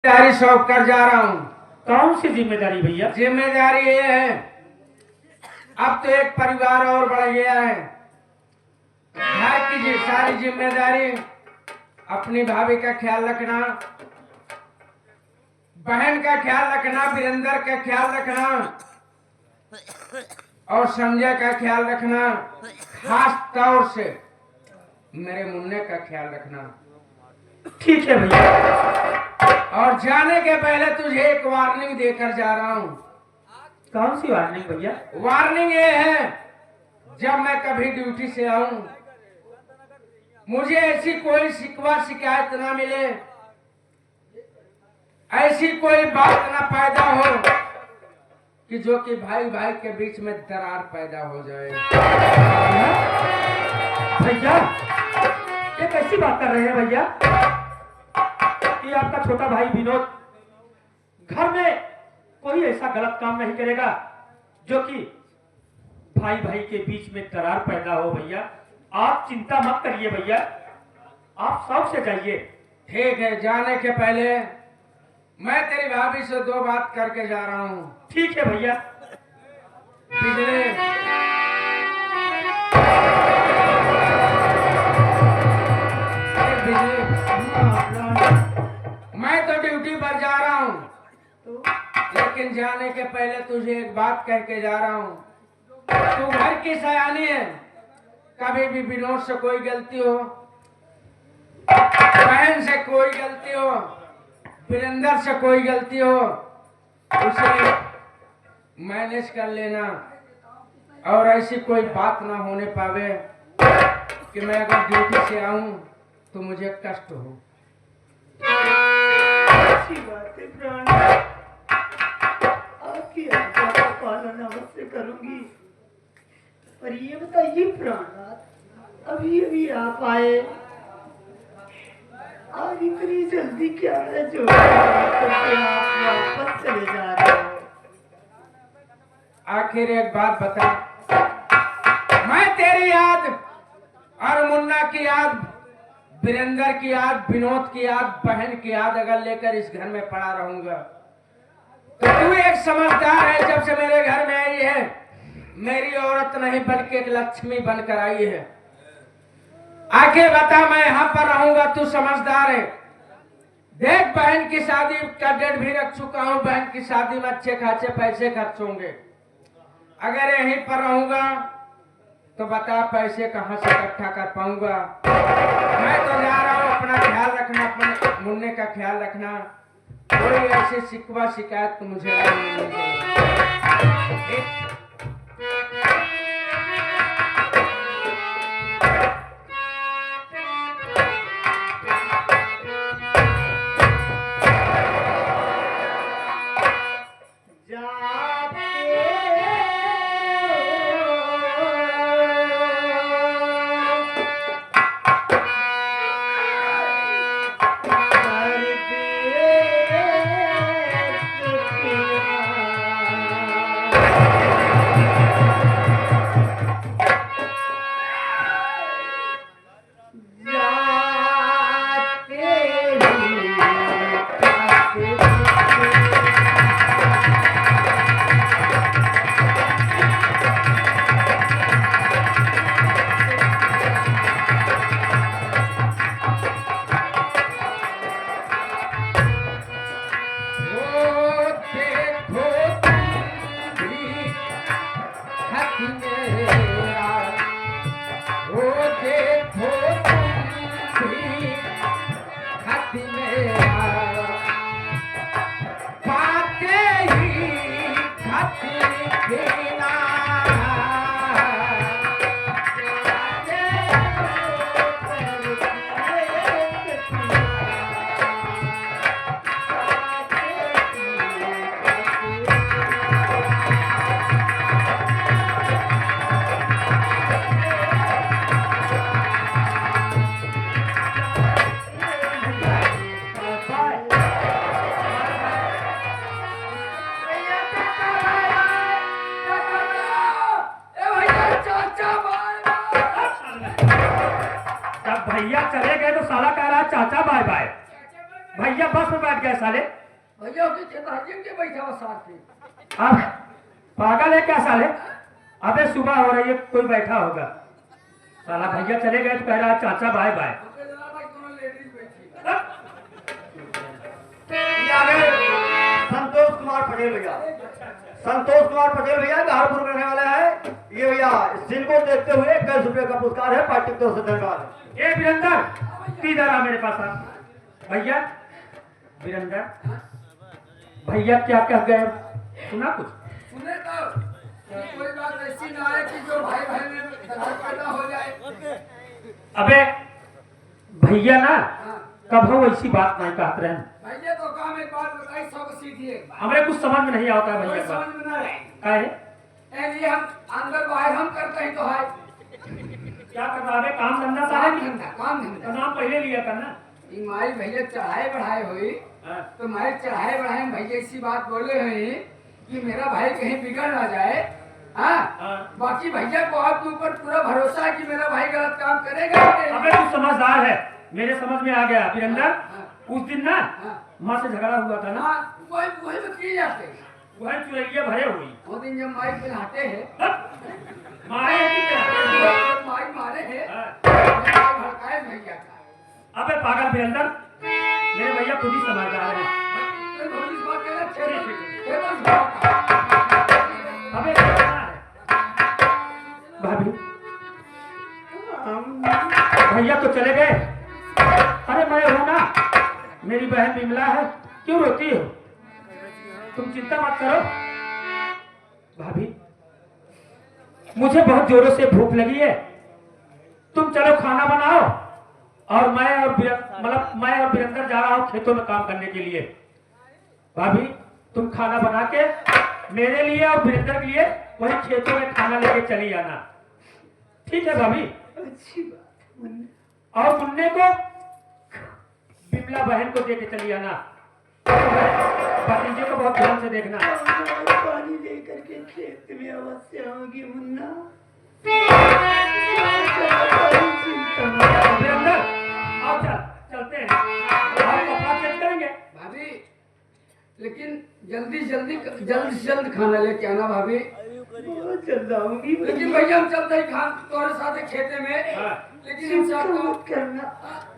जिम्मेदारी सौंप कर जा रहा हूँ। कौन सी जिम्मेदारी भैया? जिम्मेदारी ये है, अब तो एक परिवार और बढ़ गया है। घर की सारी जिम्मेदारी, अपनी भाभी का ख्याल रखना, बहन का ख्याल रखना, वीरेंद्र का ख्याल रखना और संजय का ख्याल रखना, खास तौर से मेरे मुन्ने का ख्याल रखना। ठीक है भैया। और जाने के पहले तुझे एक वार्निंग देकर जा रहा हूँ। कौन सी वार्निंग भैया? वार्निंग ये है, जब मैं कभी ड्यूटी से आऊं, मुझे ऐसी कोई शिकवा शिकायत ना मिले, ऐसी कोई बात ना पैदा हो कि जो कि भाई भाई के बीच में दरार पैदा हो जाए। भैया ये कैसी बात कर रहे हैं भैया कि आपका छोटा भाई विनोद घर में कोई ऐसा गलत काम नहीं करेगा जो कि भाई भाई के बीच में दरार पैदा हो। भैया आप चिंता मत करिए भैया, आप शौक से जाइए। ठीक है, जाने के पहले मैं तेरी भाभी से दो बात करके जा रहा हूँ। ठीक है भैया। बिजली, मैं तो ड्यूटी पर जा रहा हूँ, लेकिन जाने के पहले तुझे एक बात कह के जा रहा हूँ। तू घर की सयानी है, कभी भी विनोद से कोई गलती हो, बहन से कोई गलती हो, वीरेंद्र से कोई गलती हो, उसे मैनेज कर लेना। और ऐसी कोई बात ना होने पावे कि मैं अगर ड्यूटी से आऊं तो मुझे कष्ट हो। अच्छी बात है प्राण, आपकी आज्ञा का पालन अवश्य करूंगी। पर ये बताइए प्राणनाथ, अभी अभी आप आए, आज इतनी जल्दी क्या है जो आप वापस चले जा रहे हो? आखिर एक बात बता, मैं तेरी याद और मुन्ना की याद, वीरेंद्र की याद, विनोद की याद, बहन की याद अगर लेकर इस घर में पड़ा रहूंगा तो तू एक समझदार है। जब से मेरे घर में आई है, मेरी औरत नहीं बल्कि एक लक्ष्मी बनकर आई है। आखिर बता, मैं यहाँ पर रहूंगा, तू समझदार है। देख, बहन की शादी का डेट भी रख चुका हूँ, बहन की शादी में अच्छे खासे पैसे खर्च होंगे। अगर यहीं पर रहूंगा तो बता पैसे कहाँ से इकट्ठा कर पाऊंगा। मैं तो जा रहा हूँ, अपना ख्याल रखना, अपने मुन्ने का ख्याल रखना। कोई ऐसी शिकवा शिकायत तो मुझे नहीं मिलनी चाहिए। भैया चले गए तो साला कह रहा है चाचा बाय बाय। भैया भैया बस में बैठ गए साले। भैया के चेताजी के बैठा हुआ साथ में। अब पागल है क्या साले? अबे सुबह हो रही है, कोई बैठा होगा। साला भैया चले गए तो कह रहा है चाचा बाय बाय। ये आ गए संतोष कुमार पटेल भैया। संतोष कुमार पटेल भैया बिहारपुर में रहने वाले हैं। ये भैया सीन को देखते हुए 21 रुपए का पुरस्कार है, पार्टी की तरफ से धन्यवाद। ए वीरेंद्र इधर आ मेरे पास आ। भैया वीरेंद्र भैया क्या कह गए, सुना कुछ? सुने तो कोई बात ऐसी ना आए कि जो भाई भाई में झगड़ा पैदा हो जाए। अबे भैया ना कब हो ऐसी बात नहीं कहते रहे। भैया तो काम एक बात बताई, सब सीधी है। हमें कुछ समझ में नहीं आता है कोई भैया का। समझ में ना आए। क्या है? ये हम अंदर बाहर हम करते हैं तो है क्या करना है? काम धंधा सारा काम की धंधा काम धंधा। नाम पहले लिया करना। माई भैया चढ़ाए बढ़ाए हुई तो माई चढ़ाए बढ़ाए में भैया ऐसी बात बोले हुई कि मेरा भाई कहीं बिगड़ ना जाए। हाँ बाकी भैया को आपके ऊपर पूरा भरोसा है कि मेरा भाई गलत काम करेगा। अबे तू समझदार है, मेरे समझ में आ गया वीरेंद्र। उस दिन ना माँ से झगड़ा हुआ था ना, वही वही में किए जाते वही चुरैया भरे हुई। वो दिन जब माई पिलाते हैं मारे हैं कि क्या? माई मारे हैं हाँ। भड़काए भैया का। अबे पागल वीरेंद्र, मेरे भैया खुद ही समझदार है। अबे क्या है? भाभी भैया तो चले गए। अरे मैं हूं ना, मेरी बहन विमला है, क्यों रोती हो? तुम चिंता मत करो भाभी, मुझे बहुत जोरों से भूख लगी है। तुम चलो खाना बनाओ और मैं और वीरेंद्र जा रहा हूँ खेतों में काम करने के लिए। भाभी तुम खाना बना के मेरे लिए और वीरेंद्र के लिए वही खेतों में खाना लेके चली आना, ठीक है भाभी? अच्छी बात। और मुन्ने को विमला बहन को देके चली आना। भतीजे को बहुत ध्यान से देखना। पानी लेकर के खेत में अवश्य आऊंगी मुन्ना। वीरेंद्र आओ चलते हैं और कपड़ा चेंज करेंगे। भाभी लेकिन जल्द खाना लेके आना भाभी। चल जाऊंगी लेकिन भैया हम चलते ही खान तुम्हारे साथ खेते में। लेकिन हम सब काम करना।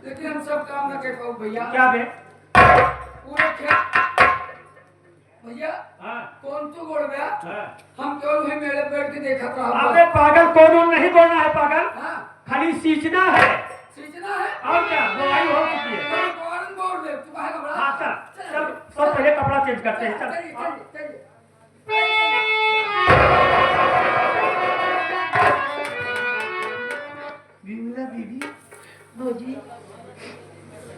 लेकिन हम सब काम ना कर पाओ भैया। क्या बे? पूरे खेत भैया कौन तो गोड़ गया। हम केवल वही मेले बैठ के देखा था। अबे पागल, कौन नहीं बोलना है पागल, हाँ खाली सींचना है। सींचना है और क्या बुआई हो चुकी है। कौन बोल दे तू भागा बड़ा। हाँ चल सब पहले कपड़ा चेंज करते हैं। चल चलिए। विमला दीदी भौजी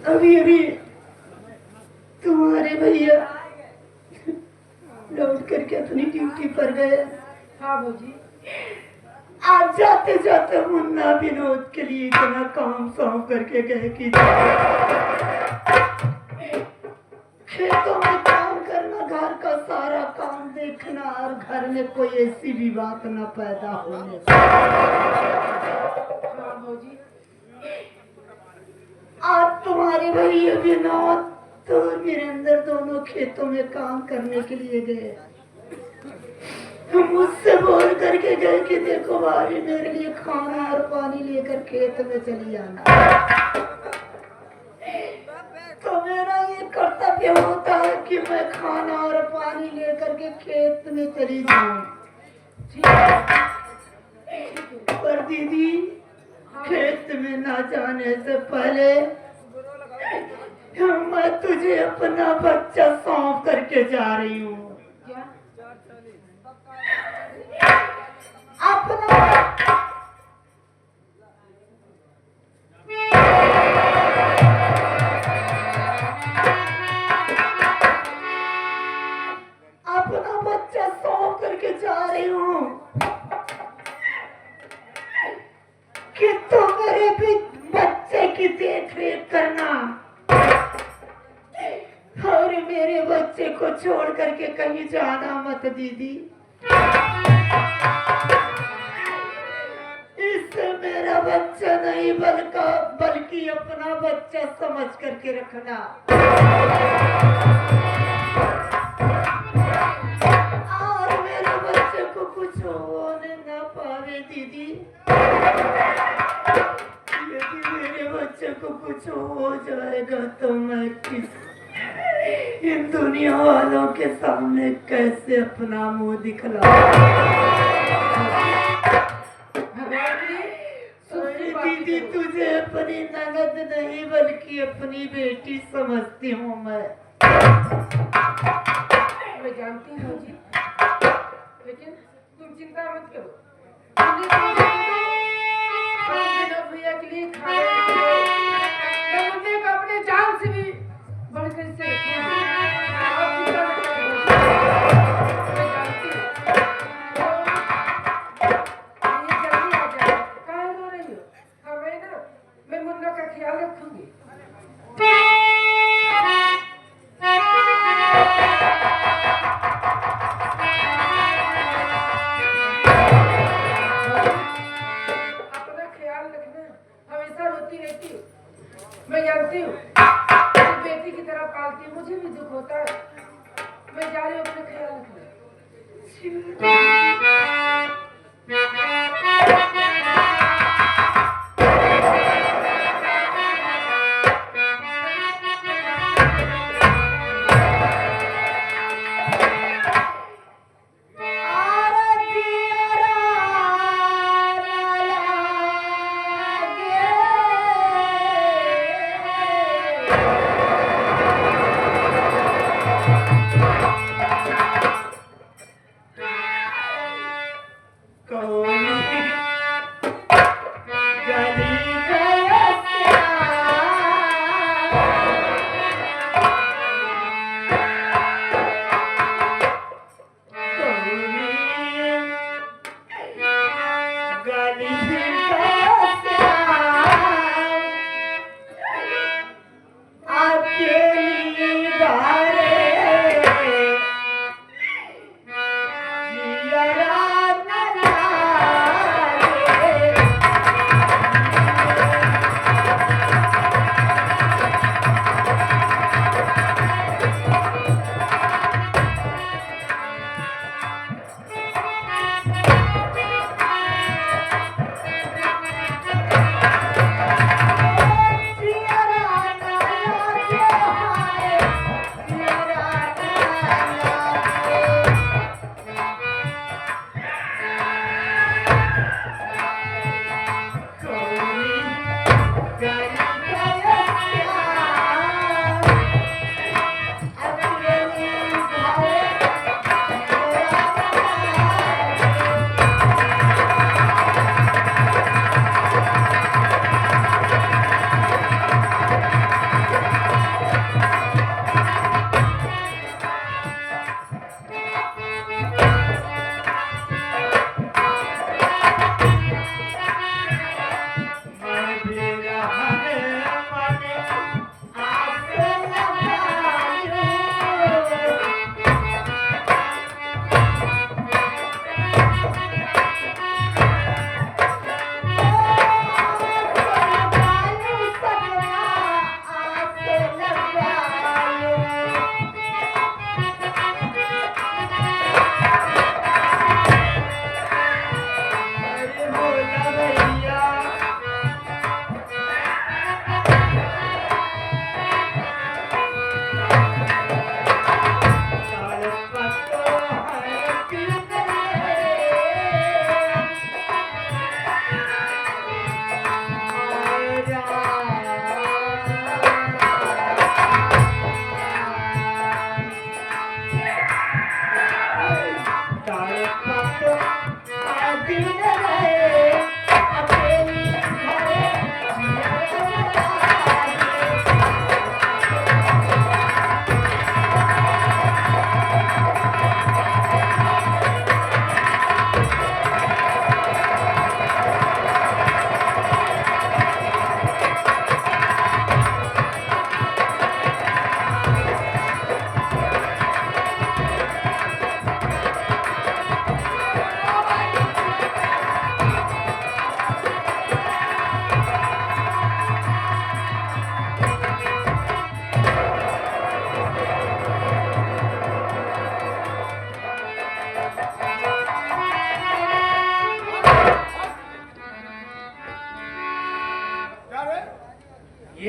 अभी तुम्हारे भैया लौट करके अपनी ड्यूटी पर गए। हाँ भौजी। आज जाते जाते मुन्ना विनोद के लिए इतना काम सौंप करके गए कि खेतों में काम करना, घर का सारा काम देखना और घर में कोई ऐसी भी बात न पैदा होने। हाँ भौजी। आज तुम्हारे भैया विनोद तो वीरेंद्र दोनों खेतों में काम करने के लिए गए। मुझसे बोल करके गए कि देखो भाभी मेरे लिए खाना और पानी लेकर खेत में चली आना। तो मेरा ये कर्तव्य होता है कि मैं खाना और पानी लेकर के खेत में चली जाऊं। पर दीदी खेत में ना जाने से पहले मैं तुझे अपना बच्चा सौंप करके जा रही हूँ। अपना बच्चा सौंप करके जा रही हूँ कि तुम मेरे भी बच्चे की देख रेख करना और मेरे बच्चे को छोड़ करके कहीं जाना मत दीदी। इससे मेरा मेरा बच्चा नहीं बल्कि अपना बच्चा समझ करके रखना। और मेरे बच्चे को कुछ होने ना पावे दीदी। यदि मेरे बच्चे को कुछ हो जाएगा तो मैं इन दुनिया वालों के सामने कैसे अपना मुंह दीदी, तुझे अपनी ननद नहीं बल्कि अपनी बेटी समझती हूँ मैं जानती हूँ जी, लेकिन तुम चिंता मत करो। भैया के लिए मैं को अपने जान से भी बढ़कर इसे मैं मुन्ना का ख्याल रखूंगी। अपना ख्याल रखना, हमेशा रोती रहती हूँ, मैं जानती हूँ बेटी की तरह पालती हूँ, मुझे भी दुख होता है। मैं जा रही हूँ, अपना ख्याल रखना। कहो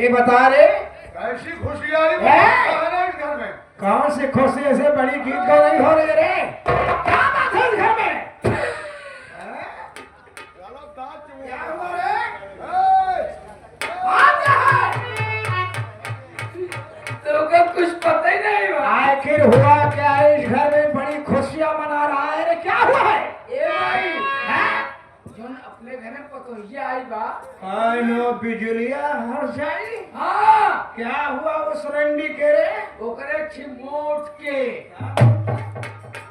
ये बता रे ऐसी खुशियारी है? घर में कौन से खुशी ऐसे बड़ी गीत गो नहीं हो रही रे? क्या बात है इस घर में? क्या हुआ रे? बात क्या है? तुमको कुछ पता ही नहीं हुआ। आखिर हुआ क्या है? इस घर में बड़ी खुशियां मना रहा है रे, क्या हुआ है? ए भाई हैं? जोन अपने घर में पतोहिया आई बा। आनो बिजुलिया हर जाई। हाँ, क्या हुआ उस रंडी के रे? ओकरे छिमोट के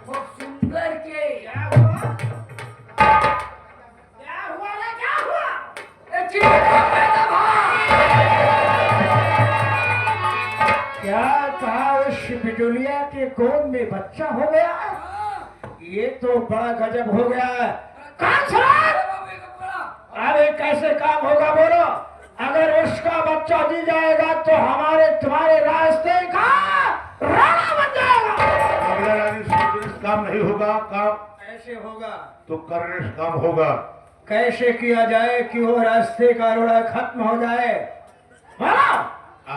खूब सुंदर के क्या हुआ? क्या हुआ रे? क्या हुआ? ए चिमोट पैदा क्या कहा? उस बिजुलिया के गोद में बच्चा हो गया? ये तो बड़ा गजब हो गया। कान सरार! अरे कैसे काम होगा बोलो? अगर उसका बच्चा दी जाएगा तो हमारे तुम्हारे रास्ते का राणा बन जाएगा। अगला रानी सोच काम नहीं होगा, काम कैसे होगा? तो कर्निश काम होगा। कैसे किया जाए कि वो रास्ते का रोड़ा खत्म हो जाए? बोलो।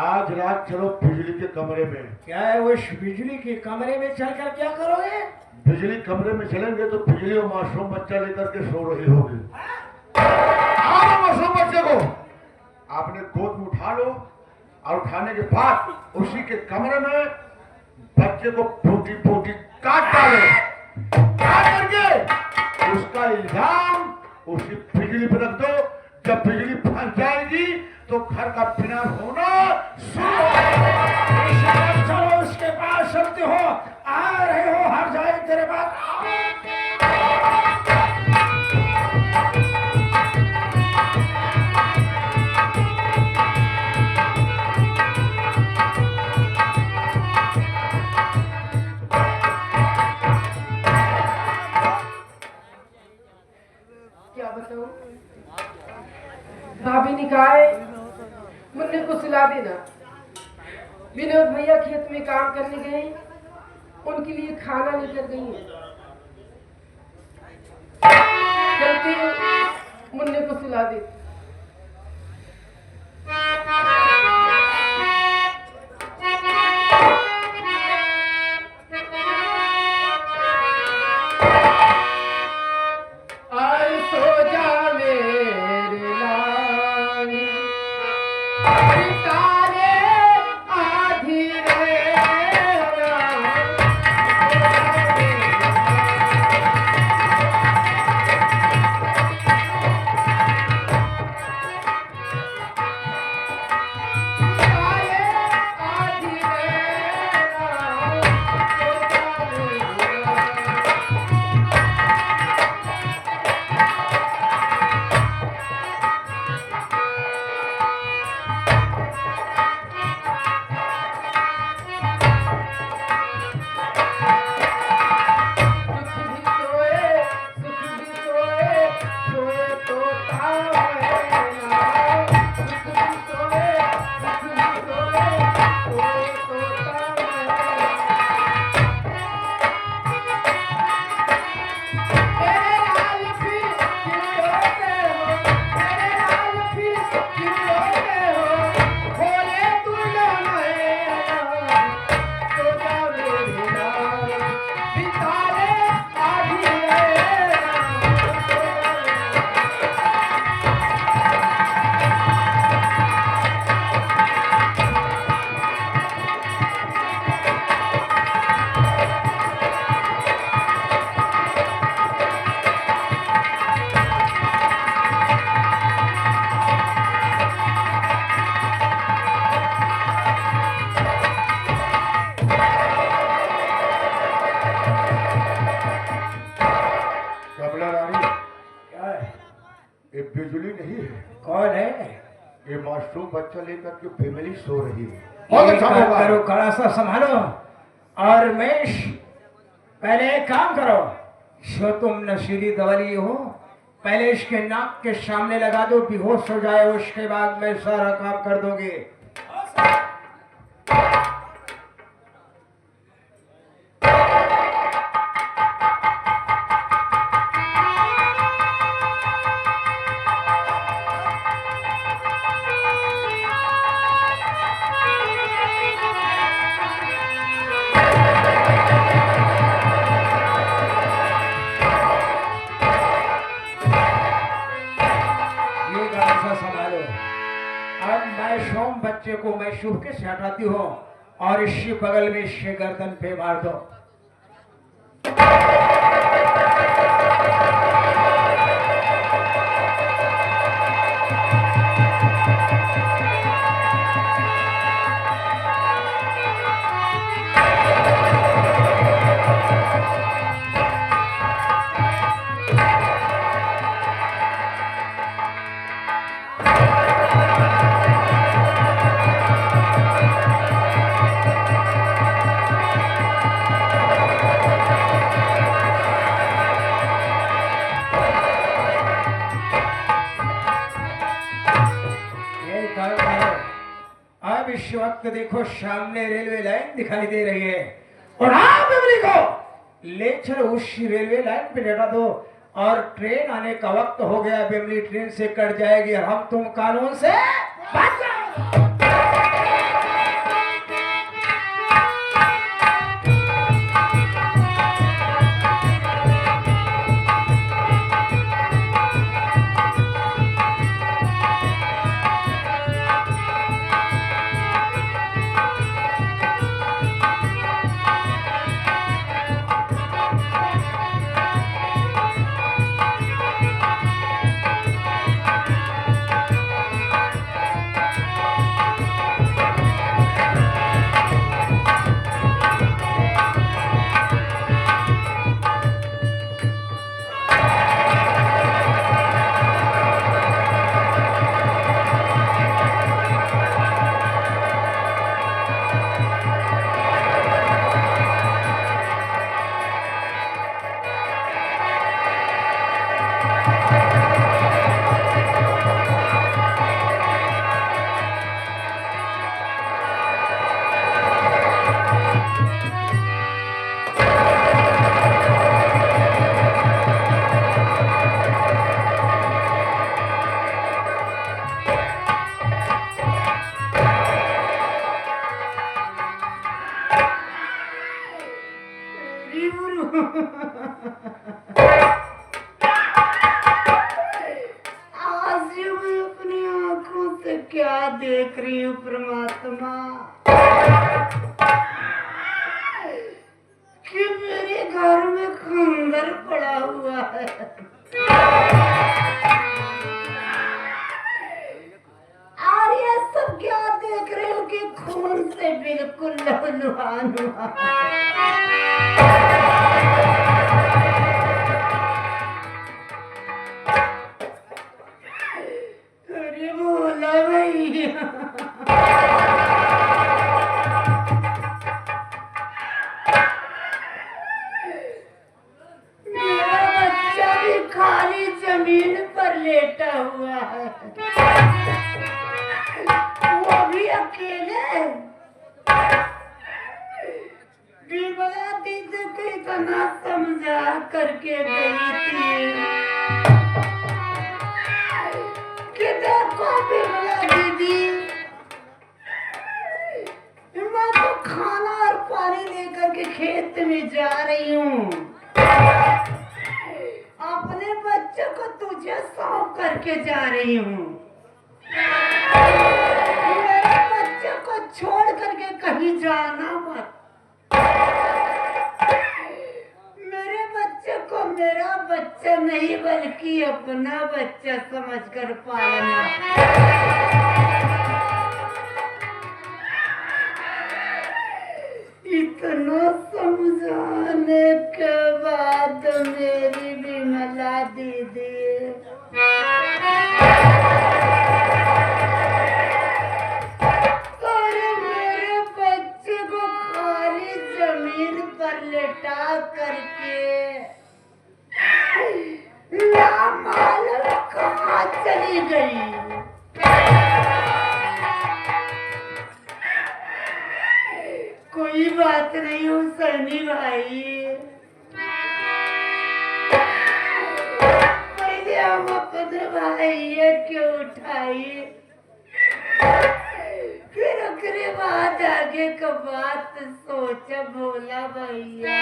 आज रात चलो बिजली के कमरे में। क्या है उस बिजली के कमरे में चलकर क्या करोगे? बिजली कमरे में चलेंगे तो बिजली और मासूम बच्चा लेकर के सो रही होगी। आओ मासूम बच्चे को आपने गोद में उठा लो और उठाने के बाद उसी के कमरे में बच्चे को फूटी फूटी काट डालो। काट करके उसका इल्जाम उसी बिजली पर रख दो। जब बिजली फंस जाएगी तो घर का बिना होना शुरू हो जाएगा। चलो उसके पास चलते हो, आ रहे हो, हर जाए तेरे पास। क्या बताऊं? भाभी ने कहा है मुन्ने को सुला देना। विनोद भैया खेत में काम करने गए, उनके लिए खाना लेकर गई हैं। चलती हूँ, मुन्ने को सुला दे। आई सो जा मेरे लाली, सितारे आधी ये मासूम बच्चा लेकर के फैमिली सो रही है। बहुत अच्छा होगा। करो, कड़ा सा संभालो। और रमेश, पहले एक काम करो, जो तुम नशीली दवा लिए हो, पहले इसके नाक के सामने लगा दो, बेहोश हो जाए, उसके बाद मैं सारा काम कर दोगे। को मैं शुभ के से हटाती हूँ और इसके बगल में इसके गर्दन पे मार दो। अब इस वक्त देखो सामने रेलवे लाइन दिखाई दे रही है और आप बिमली को ले चलो उस रेलवे लाइन पे लेटा दो और ट्रेन आने का वक्त हो गया। बिमली ट्रेन से कट जाएगी और हम तुम कानून से बच जाएंगे। आज ये मैं अपनी आंखों से क्या देख रही हूँ परमात्मा, कि मेरे घर में खंडर पड़ा हुआ है। और ये सब क्या देख रही हूँ कि खून से बिल्कुल लहलहान हुआ बोला भैया, मेरा बच्चा भी खाली जमीन पर लेटा हुआ है, वो भी अकेले। विमला दीदी को इतना समझा करके गई थी कि देखो विमला दीदी, मैं तो खाना और पानी लेकर के खेत में जा रही हूँ, अपने बच्चों को तुझे सौंप करके जा रही हूँ। मेरे बच्चों को छोड़ करके कहीं जाना मत। मेरे बच्चे को मेरा बच्चा नहीं बल्कि अपना बच्चा समझकर पालना। इतना समझाने के बाद मेरी विमला दीदी मेरे बच्चे को खाली जमीन पर लेटा करके ना मालूम कहाँ चली गई। कोई बात नहीं हूँ सनी भाई, पहले हम अपने भाई क्यों उठाइए, फिर उसके बाद आगे का बात सोचा। बोला भैया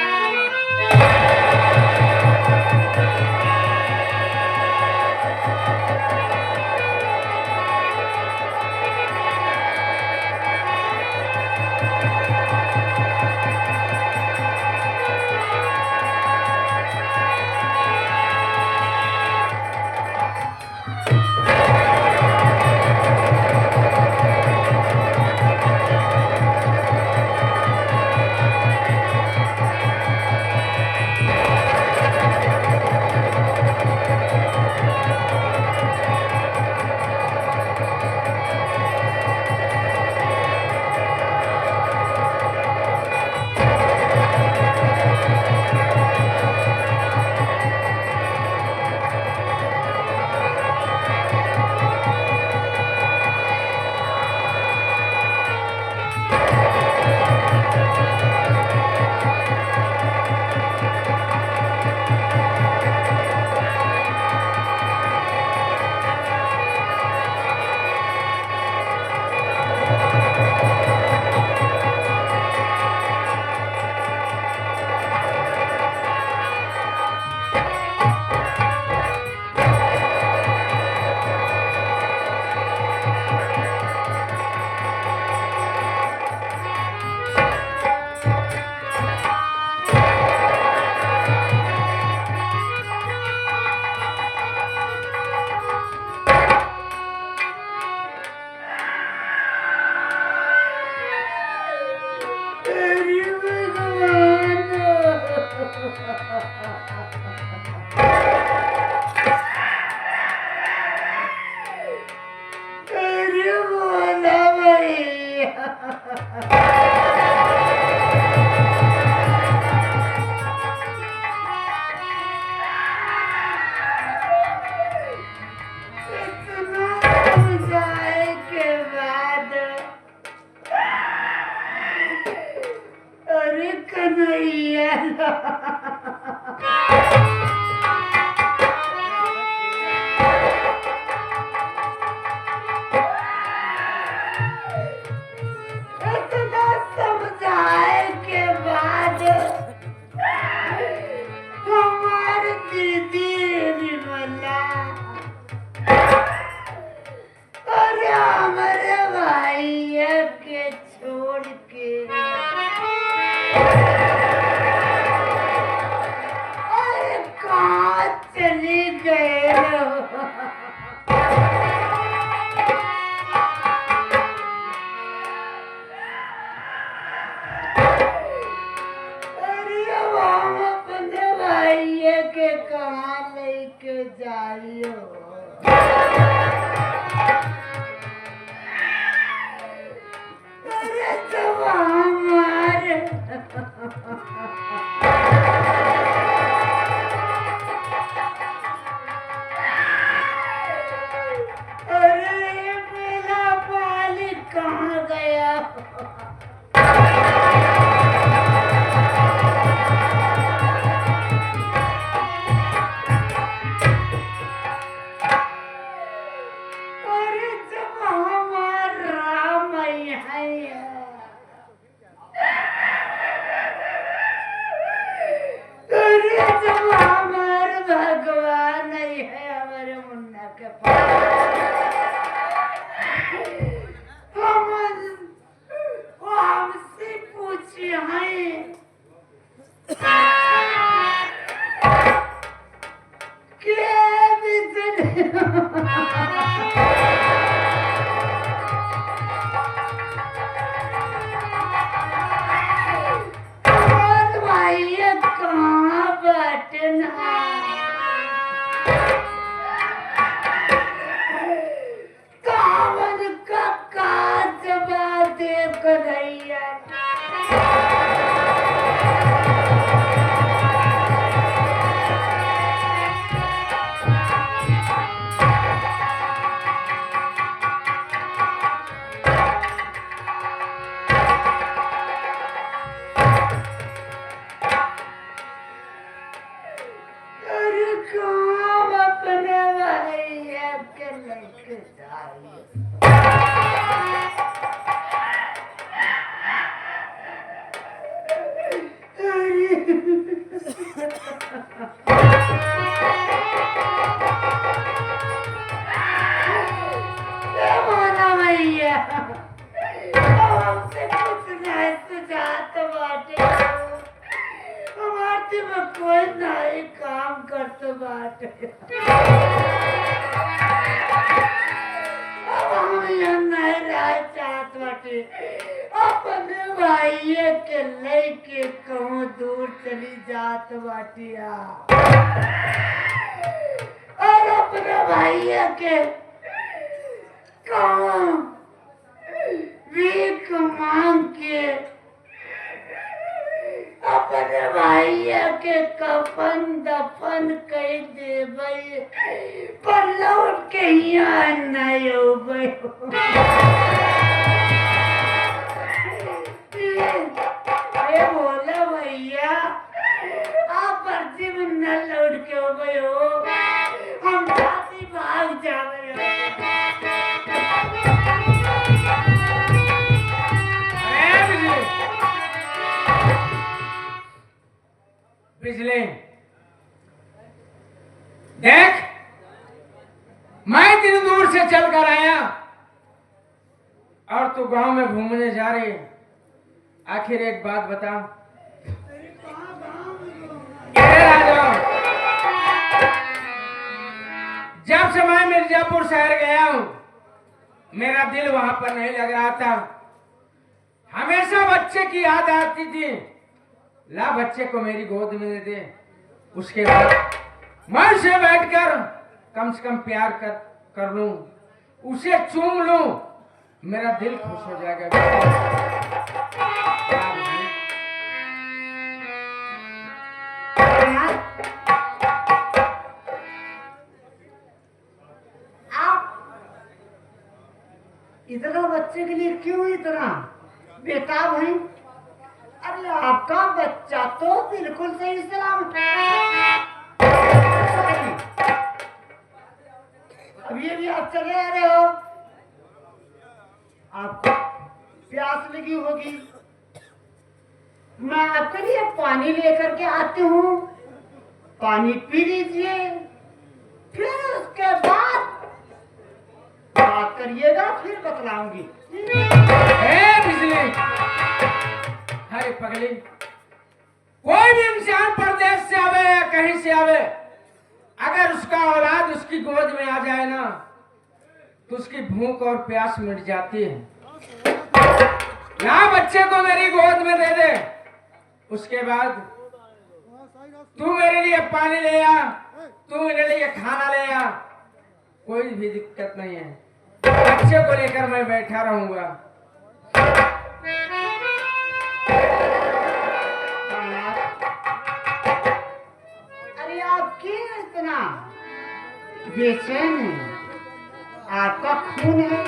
कन्हैया इतना समझाए के बाद हमारी दीदी निर्मला अरे हमारे भाई के छोड़ के अरे कहाँ चली गए अरे अब हम अपने भाई के कहाँ लेके जाइयो अरे जब हमारे अरे मेरा बाली कहाँ गया अरे जब हमारा मैया अरे जब हमारे भगवान नहीं है हमारे मुन्ना के पास हम वो हमसे पूछे हैं क्या बिजली और भाई कहाँ बैठना कावन का जवाब दे कन्हैया अरे कहाँ अपने भाई के लेके जाइए भैया हमसे कुछ नहीं सुझात बाटे हमारे में कोई नहीं काम करते बाटे अब हम यहाँ नहीं रह चाहत बाटे अपने भाई के लेके कहूँ दूर चली जात बाटिया और अपने भाई के कहूँ भीख मांग के अपने भाई के कफन दफन कह देबै पर लौट के यहाँ नहीं होबै ये बोला भैया आप पर्ची में न लौट के होबै हो हम साथी भाग जावे बिजली देख मैं इतनी दूर से चल कर आया और तू गांव में घूमने जा रही है आखिर एक बात बता इधर आ जाओ जब से मैं मिर्जापुर शहर गया हूं मेरा दिल वहां पर नहीं लग रहा था हमेशा बच्चे की याद आती थी ला बच्चे को मेरी गोद में दे दे उसके बाद मैं उसे बैठकर कम से कम प्यार कर लूं उसे चूम लूं मेरा दिल खुश हो जाएगा इतना बच्चे के लिए क्यों इतना बेताब है? अरे अरे आपका बच्चा तो बिल्कुल सही सलामत अब ये भी आप चले आ रहे हो, आपको प्यास लगी होगी, मैं आपके लिए पानी लेकर के आती हूँ, पानी पी लीजिए, फिर उसके बाद बात करिएगा, फिर बतलाऊंगी। ए बिजली, अरे पगली, कोई भी इंसान परदेश से आवे या कहीं से आवे, अगर उसका औलाद उसकी गोद में आ जाए ना तो उसकी भूख और प्यास मिट जाती है। ना बच्चे को मेरी गोद में दे दे, उसके बाद तू मेरे लिए पानी ले आ, तू मेरे लिए खाना ले आ, कोई भी दिक्कत नहीं है, बच्चे को लेकर मैं बैठा रहूंगा। अरे आप क्यों इतना बेचैन हैं? आपका खून है,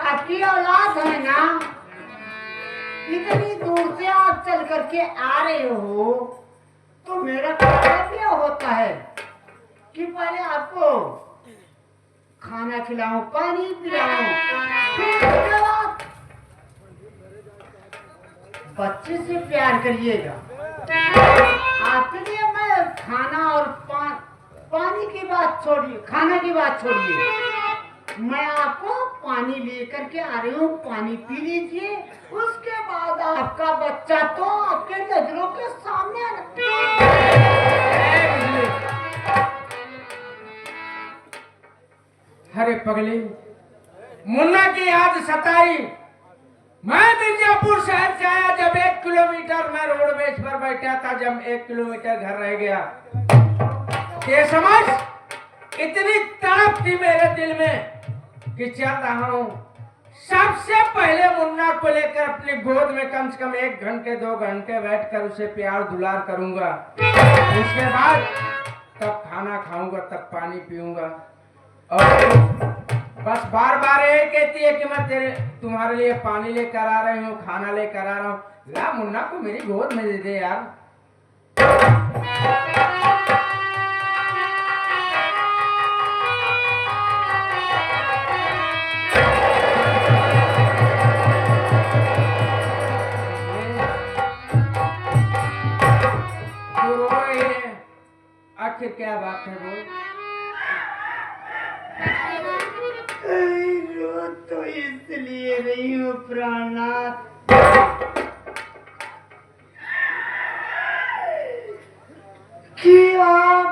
आपकी औलाद है ना, इतनी दूर से आप चल करके आ रहे हो तो मेरा कर्तव्य होता है कि पहले आपको खाना खिलाऊं, पानी पिलाऊं, फिर उसके बाद बच्चे से प्यार करिएगा। आपके लिए मैं खाना और पानी की बात छोड़िए, खाना की बात छोड़िए, मैं आपको पानी लेकर के आ रही हूँ, पानी पी लीजिए, उसके बाद आपका बच्चा तो आपके नजरों के सामने अरे पगली, मुन्ना की याद सताई। मैं मिर्जापुर शहर से आया जब 1 किलोमीटर मैं रोडवेज पर बैठा था, जब 1 किलोमीटर घर रह गया, ये समझ इतनी तड़प थी मेरे दिल में कि चल रहा हूं, सबसे पहले मुन्ना को लेकर अपनी गोद में कम से कम 1 घंटे 2 घंटे बैठकर उसे प्यार दुलार करूंगा, उसके बाद तब खाना खाऊंगा, तब पानी पीऊंगा। और बस बार बार यही कहती है कि मैं तुम्हारे लिए पानी लेकर आ रही हूँ, खाना लेकर आ रहा हूँ, ला मुन्ना को मेरी गोद में दे दे यार। तू रो रही है, आखिर क्या बात है बोल। रो तो इसलिए रही हूँ प्राणनाथ, कि आप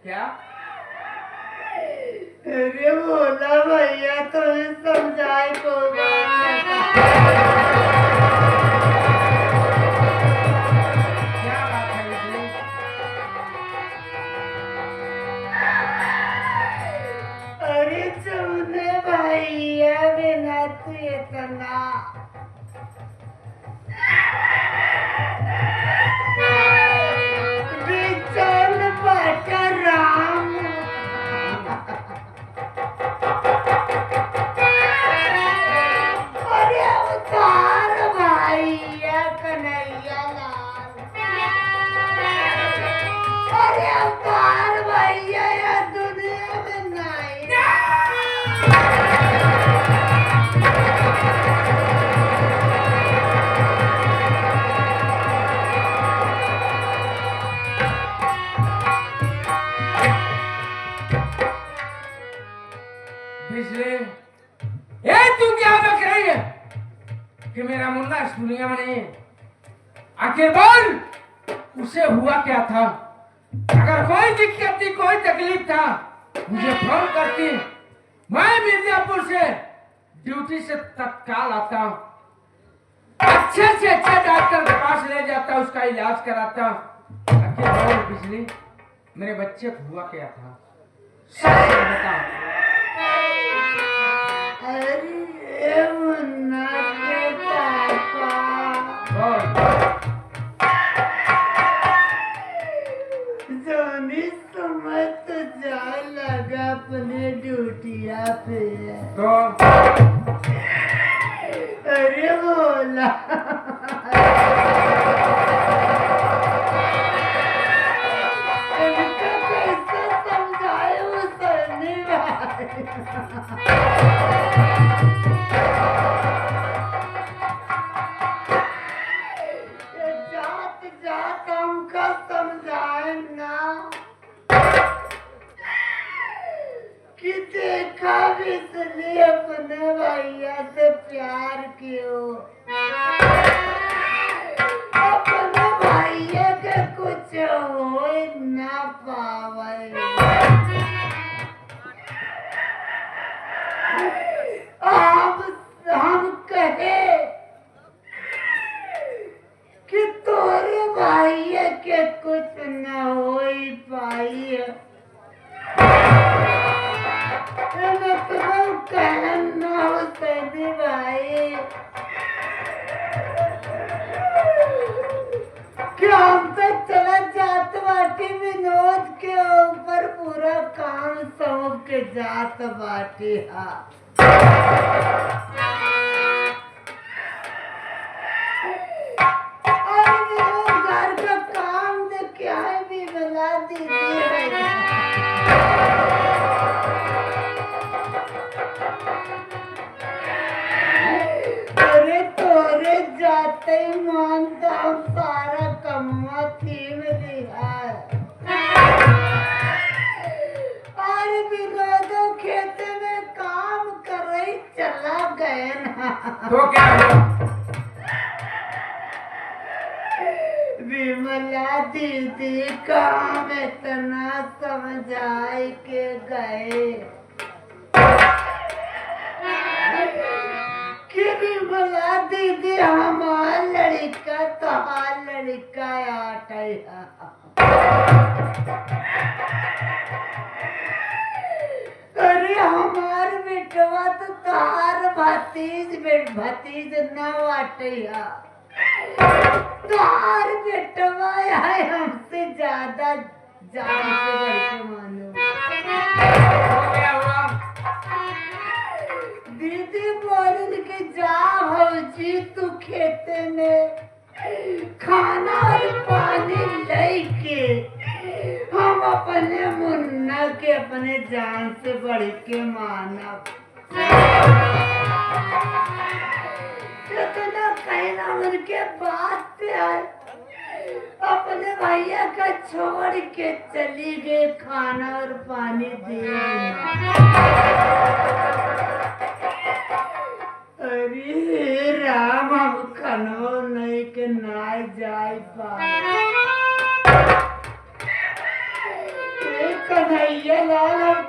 क्या अरे बोला भैया तुम्हें समझाए को क्या बात है बिजली? अरे तुमने भैया बिना तू इतना बेचैन बाटा राम, अरे अवतार भैया कन्हैया लाल, अरे अवतार भैया या दुनिया में नहीं। बिजली, ये तू क्या बक रही है कि मेरा मुन्ना इस दुनिया में नहीं है? आखिर बोल, उसे हुआ क्या था? अगर कोई दिक्कत थी, कोई तकलीफ था, मुझे फोन करती, मैं मिर्जापुर से ड्यूटी से तत्काल आता, अच्छे से अच्छे डॉक्टर के पास ले जाता, उसका इलाज कराता। आखिर बोल बिजली, मेरे बच्चे को हुआ क्या था? सच बता। अरे मुन्ना के पापा, जोनी समय तो जा लगा अपने ड्यूटिया पे, तो बोला। इनका कैसे समझाए वो सन्नी भाई। ये जात जात हमका समझाए ना कि देखा भी इसलिए अपने भैया से प्यार कियो, अपने भैया के कुछ हो ना पावे। अब हम कहे कि तोरे भैया के कुछ न हो पाई है, मतलब कहना हो सैदी भाई कि हम तो चला जात बाटी विनोद के ऊपर पूरा काम सौंप के जात बाटी। हाँ और विनोद घर का काम दे क्या है भी मिला दीदी है। अरे तोरे जाते ही मान दाम सारा कम्मा थी में दिया। अरे विनोदो खेत में काम कर रही चला गए ना। तो क्या हुआ? विमला दीदी काम इतना समझाए के गए कि विमला दीदी हमार लड़का तोहार लड़का आटे। अरे हमार बेटवा तो तोहार भतीज न बाटे। तोहार बेटवा है हमसे ज्यादा जान से बढ़ के मानो। तो क्या हुआ? दीदी बोल के जा भौजी तू खेते में खाना और पानी लेके हम अपने मुन्ना के अपने जान से बढ़ के मानब। इतना कहना उनके बात पे है, अपने भैया का छोड़ के चली गई खाना और पानी देना। अरे राम हम खनो नहीं के ना जाए पाए। कन्हैया लाल हम